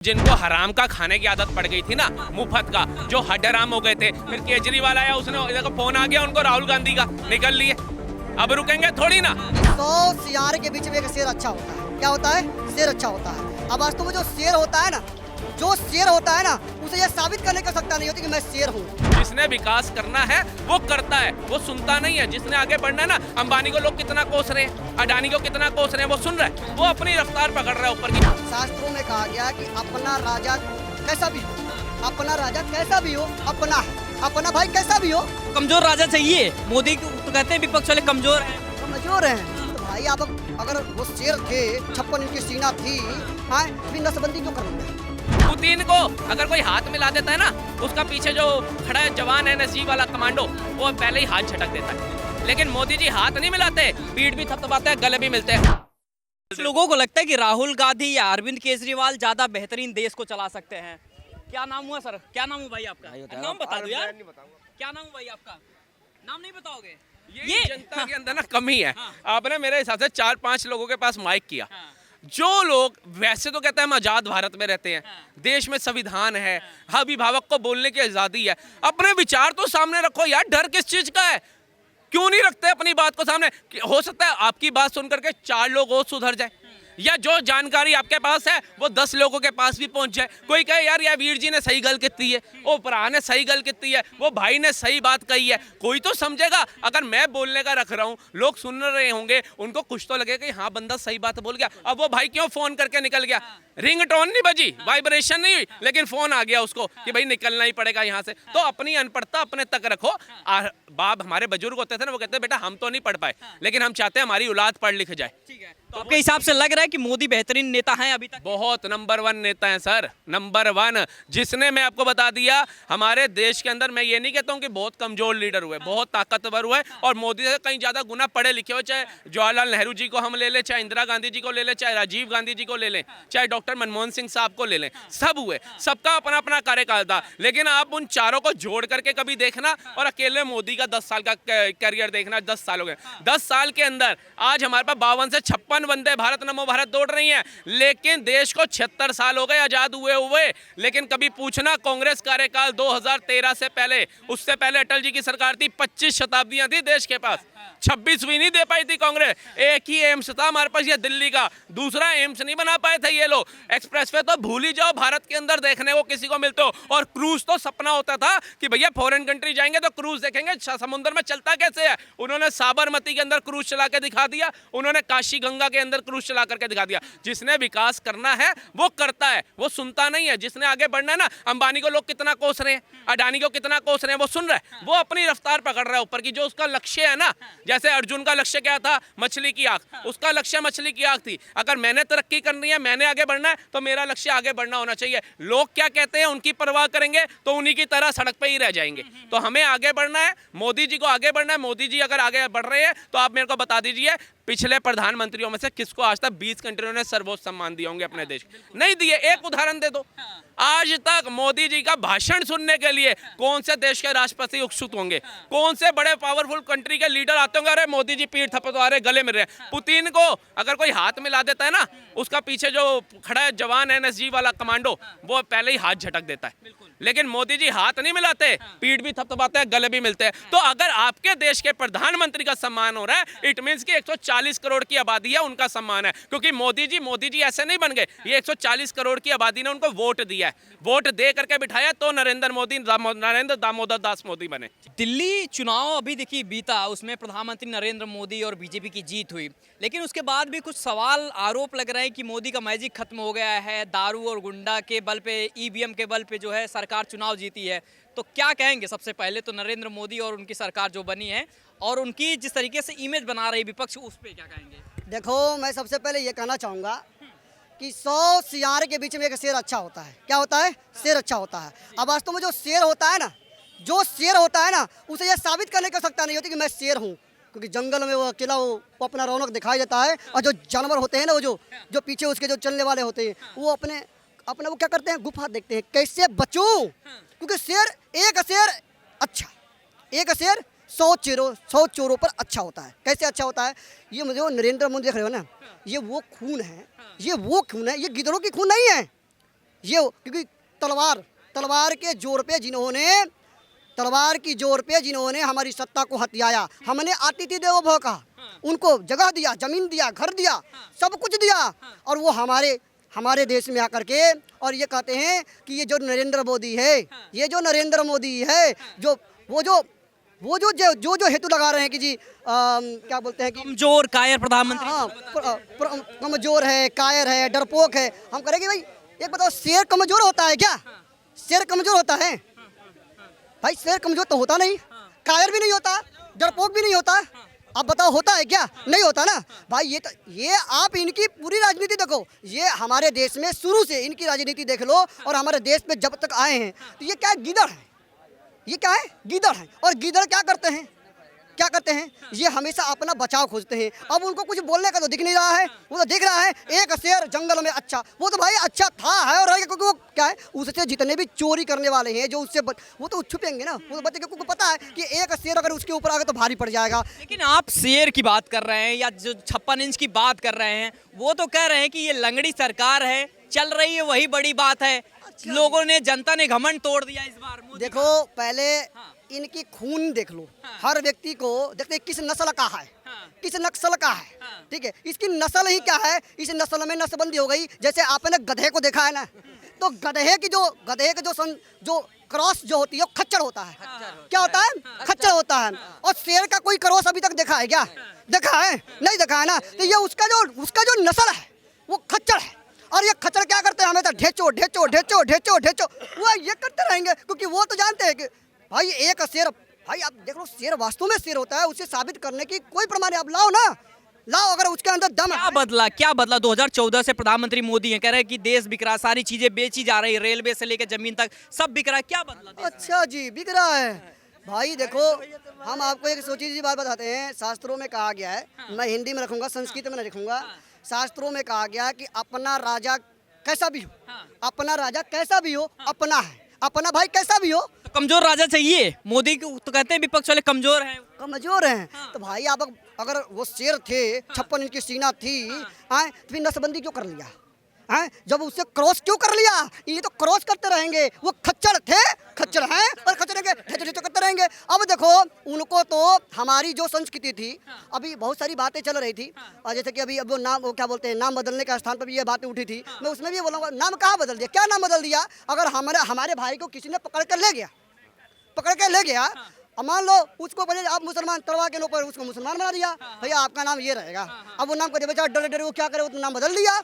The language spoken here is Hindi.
जिनको हराम का खाने की आदत पड़ गई थी ना, मुफ्त का, जो हड्डराम हो गए थे, फिर केजरीवाल आया, उसने देखो फोन आ गया उनको राहुल गांधी का, निकल लिए। अब रुकेंगे थोड़ी ना। तो सियार के बीच में एक शेर अच्छा होता है। क्या होता है? शेर अच्छा होता है। अब वास्तव में जो शेर होता है ना, उसे ये साबित करने की सकता नहीं होती कि मैं शेर हूँ। जिसने विकास करना है वो करता है, वो सुनता नहीं है। जिसने आगे बढ़ना है ना, अंबानी को लोग कितना कोस रहे हैं, अडानी को कितना कोस रहे हैं, वो सुन रहे हैं, वो अपनी रफ्तार पकड़ रहा है ऊपर की। शास्त्रों में कहा गया कि अपना राजा कैसा भी हो, अपना राजा कैसा भी हो, अपना भाई कैसा भी हो, कमजोर राजा चाहिए। मोदी तो कहते हैं विपक्ष वाले कमजोर हैं। कमजोर हैं। तो भाई आप अगर वो शेर थे, 56 इंच की सीना थी, हाँ, फिर नसबंदी क्यों करना? पुतिन को अगर कोई हाथ मिला देता है ना, उसका पीछे जो खड़ा है जवान है NSG वाला कमांडो, वो पहले ही हाथ झटक देता है। लेकिन मोदी जी हाथ नहीं मिलाते, पीठ भी थपथपाते हैं, गले भी मिलते हैं। कुछ लोगों को लगता है कि राहुल गांधी या अरविंद केजरीवाल ज्यादा बेहतरीन देश को चला सकते हैं। क्या नाम हुआ सर? क्या नाम हुआ भाई आपका? नाम बता दो यार। क्या नाम हुआ भाई आपका? नाम नहीं बताओगे? ये जनता के अंदर ना कमी है। आपने मेरे हिसाब से 4-5 लोगों के पास माइक किया। जो लोग वैसे तो कहते हैं हम आजाद भारत में रहते हैं, देश में संविधान है, अभिभावक को बोलने की आजादी है, अपने विचार तो सामने रखो यार। डर किस चीज का है? क्यों नहीं रखते अपनी बात को सामने? हो सकता है आपकी बात सुन करके 4 लोग और सुधर जाए, या जो जानकारी आपके पास है वो 10 लोगों के पास भी पहुंच जाए। कोई कहे यार वीर जी ने सही गल की है, ओ भरा ने सही गल की है, वो भाई ने सही बात कही है, कोई तो समझेगा। अगर मैं बोलने का रख रहा हूँ, लोग सुन रहे होंगे, उनको कुछ तो लगेगा कि हाँ बंदा सही बात बोल गया। अब वो भाई क्यों फोन करके निकल गया? रिंग टोन नहीं बजी, वाइब्रेशन नहीं हुई, लेकिन फोन आ गया उसको कि भाई निकलना ही पड़ेगा यहाँ से। तो अपनी अनपढ़ता अपने तक रखो। बाप हमारे बुजुर्ग होते थे ना, वो कहते बेटा हम तो नहीं पढ़ पाए, लेकिन हम चाहते हैं हमारी औलाद पढ़ लिख जाए। ठीक है, तो आपके हिसाब से लग रहा है कि मोदी बेहतरीन नेता हैं अभी तक? बहुत नंबर 1 नेता हैं सर, नंबर 1। जिसने, मैं आपको बता दिया, हमारे देश के अंदर, मैं ये नहीं कहता हूँ कि बहुत कमजोर लीडर हुए, बहुत ताकतवर हुए, और मोदी से कहीं ज्यादा गुना पढ़े लिखे हो। चाहे जवाहरलाल नेहरू जी को हम ले लें, चाहे इंदिरा गांधी जी को ले लें, चाहे राजीव गांधी जी को ले लें, चाहे डॉक्टर मनमोहन सिंह साहब को ले लें, सब हुए, सबका अपना अपना कार्यकाल था। लेकिन आप उन चारों को जोड़ करके कभी देखना, और अकेले मोदी का 10 साल का करियर देखना। 10 साल हो गए, 10 साल के अंदर आज हमारे पास 52 से 56 वंदे भारत नमो भारत दौड़ रही हैं। लेकिन देश को 76 साल हो गए आजाद हुए। लेकिन कभी पूछना, कांग्रेस कार्यकाल 2013 से पहले, उससे पहले अटल जी की सरकार थी, 25 शताब्दियां थी देश के पास, 26वीं नहीं दे पाई थी कांग्रेस। एक ही एम्स था हमारे पास, ये दिल्ली का, दूसरा एम्स नहीं बना पाए थे ये लोग। एक्सप्रेसवे तो भूल ही जाओ, भारत के अंदर देखने को किसी को मिलते हो। और क्रूज तो सपना होता था कि भैया फॉरेन कंट्री जाएंगे तो क्रूज देखेंगे, समुद्र में चलता कैसे है। उन्होंने साबरमती के अंदर क्रूज चला के दिखा दिया, उन्होंने काशी गंगा के अंदर क्रूज चला करके दिखा दिया। जिसने विकास करना है वो करता है, वो सुनता नहीं है। जिसने आगे बढ़ना है ना, अंबानी को लोग कितना कोस रहे हैं, अडानी को कितना कोस रहे हैं, वो सुन रहे हैं, वो अपनी रफ्तार पकड़ रहा है ऊपर की। जो उसका लक्ष्य है ना, जैसे अर्जुन का लक्ष्य क्या था? मछली की आंख। उसका लक्ष्य मछली की आंख थी। अगर मैंने तरक्की करनी है, मैंने आगे बढ़ना है, तो मेरा लक्ष्य आगे बढ़ना होना चाहिए। लोग क्या कहते हैं उनकी परवाह करेंगे तो उन्हीं की तरह सड़क पे ही रह जाएंगे। तो हमें आगे बढ़ना है, मोदी जी को आगे बढ़ना है। मोदी जी अगर आगे बढ़ रहे हैं तो आप मेरे को बता दीजिए, पिछले प्रधानमंत्रियों में से किसको आज तक 20 कंट्रियों ने सर्वोच्च सम्मान दिए होंगे अपने देश? नहीं दिए। एक उदाहरण दे दो। आज तक मोदी जी का भाषण सुनने के लिए कौन से देश के राष्ट्रपति उत्सुक होंगे? कौन से बड़े पावरफुल कंट्री के लीडर आते होंगे, अरे मोदी जी पीठ थपथपा रहे, गले मिल रहे हैं। पुतिन को अगर कोई हाथ मिला देता है ना, उसका पीछे जो खड़ा है जवान NSG वाला कमांडो, वो पहले ही हाथ झटक देता है। लेकिन मोदी जी हाथ नहीं मिलाते, पीठ भी थपथपाते हैं, गले भी मिलते हैं। तो अगर आपके देश के प्रधानमंत्री का सम्मान हो रहा है, इट मींस कि 140 करोड़ की आबादी है, उनका सम्मान है। क्योंकि मोदी जी ऐसे नहीं बन गए, ये 140 करोड़ की आबादी ने उनको वोट दिया है, वोट दे करके बिठाया, तो नरेंद्र दामोदर दास मोदी बने। दिल्ली चुनाव अभी देखिए बीता, उसमें प्रधानमंत्री नरेंद्र मोदी और बीजेपी की जीत हुई, लेकिन उसके बाद भी कुछ सवाल आरोप लग रहे हैं कि मोदी का मैजिक खत्म हो गया है, दारू और गुंडा के बल पे, EVM के बल पे जो है सरकार चुनाव जीती है। तो क्या कहेंगे? सबसे पहले तो नरेंद्र मोदी और उनकी सरकार जो बनी है, और उनकी जिस तरीके से इमेज बना रही विपक्ष, उस पर क्या कहेंगे? देखो, मैं सबसे पहले ये कहना चाहूँगा कि 100 सियार के बीच में एक शेर अच्छा होता है। क्या होता है? शेर अच्छा होता है। अब वास्तव में जो शेर होता है ना, उसे ये साबित करने की सकता नहीं होती कि मैं शेर हूँ। क्योंकि जंगल में वो अकेला वो अपना रौनक दिखाई देता है, और जो जानवर होते हैं ना, वो जो पीछे उसके जो चलने वाले होते हैं, वो अपना वो क्या करते हैं, गुफा देखते हैं, कैसे बचूं। क्योंकि एक शेर अच्छा, एक शेर 100 चोरों पर अच्छा होता है। कैसे अच्छा होता है? ये मुझे नरेंद्र मोदी देख रहे हो ना, ये वो खून है, ये गिद्धड़ों की खून नहीं है। क्योंकि तलवार के जोर पे जिन्होंने हमारी सत्ता को हथियाया, हमने अतिथि देवो भव कहा, उनको जगह दिया, जमीन दिया, घर दिया, सब कुछ दिया, और वो हमारे देश में आकर के और ये कहते हैं कि ये जो नरेंद्र मोदी है, जो हेतु लगा रहे हैं कि जी क्या बोलते हैं कि कमजोर कायर प्रधानमंत्री। हाँ, कमजोर है, कायर है, डरपोक है। हम करेंगे भाई, एक बताओ, शेर कमजोर होता है क्या? शेर कमजोर होता है भाई? शेर कमजोर तो होता नहीं, कायर भी नहीं होता, डरपोक भी नहीं होता। अब बताओ होता है क्या? नहीं होता ना भाई। ये आप इनकी पूरी राजनीति देखो, ये हमारे देश में शुरू से इनकी राजनीति देख लो, और हमारे देश में जब तक आए हैं तो ये क्या है? गीदड़ है। ये क्या है? गीदड़ है। और गीदड़ क्या करते हैं? ये हमेशा अपना बचाव खोजते हैं। अब उनको कुछ बोलने का तो दिख नहीं रहा है, वो तो दिख रहा है एक शेर जंगल में अच्छा, वो तो भाई अच्छा था है और रहेगा, क्योंकि वो क्या है, उससे जितने भी चोरी करने वाले हैं जो उससे वो तो छुपेंगे ना, वो तो बच्चे को पता है कि एक शेर अगर उसके ऊपर आ गया तो भारी पड़ जाएगा। लेकिन आप शेर की बात कर रहे हैं या जो 56 इंच की बात कर रहे हैं, वो तो कह रहे हैं कि ये लंगड़ी सरकार है, चल रही है, वही बड़ी बात है। लोगों ने, जनता ने घमंड तोड़ दिया इस बार। देखो पहले इनकी खून देख लो, हर व्यक्ति को देखते किस नस्ल का है, किस नस्ल का है, ठीक है, इसकी नस्ल ही क्या है, इस नस्ल में नस्लबंदी हो गई। जैसे आपने गधे को देखा है ना, तो गधे के जो क्रॉस जो होती है वो खच्चर होता है। क्या होता है? खच्चर होता है। और शेर का कोई क्रॉस अभी तक देखा है क्या? देखा है? नहीं देखा है ना। तो ये उसका जो नस्ल है वो खच्चर है। और ये खच्चर क्या करते हैं? हमेशा ढेचो ढेचो ढेचो ढेचो ढेचो, वो ये करते रहेंगे, क्योंकि वो तो जानते हैं कि भाई एक शेर, भाई आप देख लो, शेर वास्तव में शेर होता है, उसे साबित करने की कोई प्रमाण आप लाओ ना, लाओ, अगर उसके अंदर दम है। क्या बदला 2014 से? प्रधानमंत्री मोदी हैं, कह रहे हैं कि देश बिक रहा, सारी चीजें बेची जा रही है, रेलवे से लेकर जमीन तक सब बिक रहा है, क्या बदला देश में? अच्छा जी, बिक रहा है भाई। देखो हम आपको एक सोची सी बात बताते हैं, शास्त्रों में कहा गया है, मैं हिंदी में रखूंगा, संस्कृत में नहीं रखूंगा। शास्त्रों में कहा गया कि अपना राजा कैसा भी हो, अपना राजा कैसा भी हो, अपना है, अपना भाई कैसा भी हो। तो कमजोर राजा चाहिए। मोदी को तो कहते हैं विपक्ष वाले कमजोर हैं। कमजोर हैं तो भाई आप अगर वो शेर थे, 56 इंच की सीना थी, तो फिर नसबंदी क्यों कर लिया? जब उससे क्रॉस क्यों कर लिया? ये तो क्रॉस करते रहेंगे, वो खच्चर थे, खच्चर हैं और खच्चरेंगे, ढेचो करते रहेंगे। अब देखो उनको तो हमारी जो संस्कृति थी, अभी बहुत सारी बातें चल रही थी, और जैसे कि अभी अब वो क्या बोलते हैं, नाम बदलने के स्थान पर भी ये बातें उठी थी। मैं उसमें भी बोलूँगा, नाम कहाँ बदल दिया? क्या नाम बदल दिया? अगर हमारे भाई को किसी ने पकड़ कर ले गया, अब मान लो उसको बोले आप मुसलमान, तलवार के ऊपर उसको मुसलमान बना दिया, भैया आपका नाम ये रहेगा। अब वो नाम को बेचारा डरे वो क्या करे, वो नाम बदल दिया।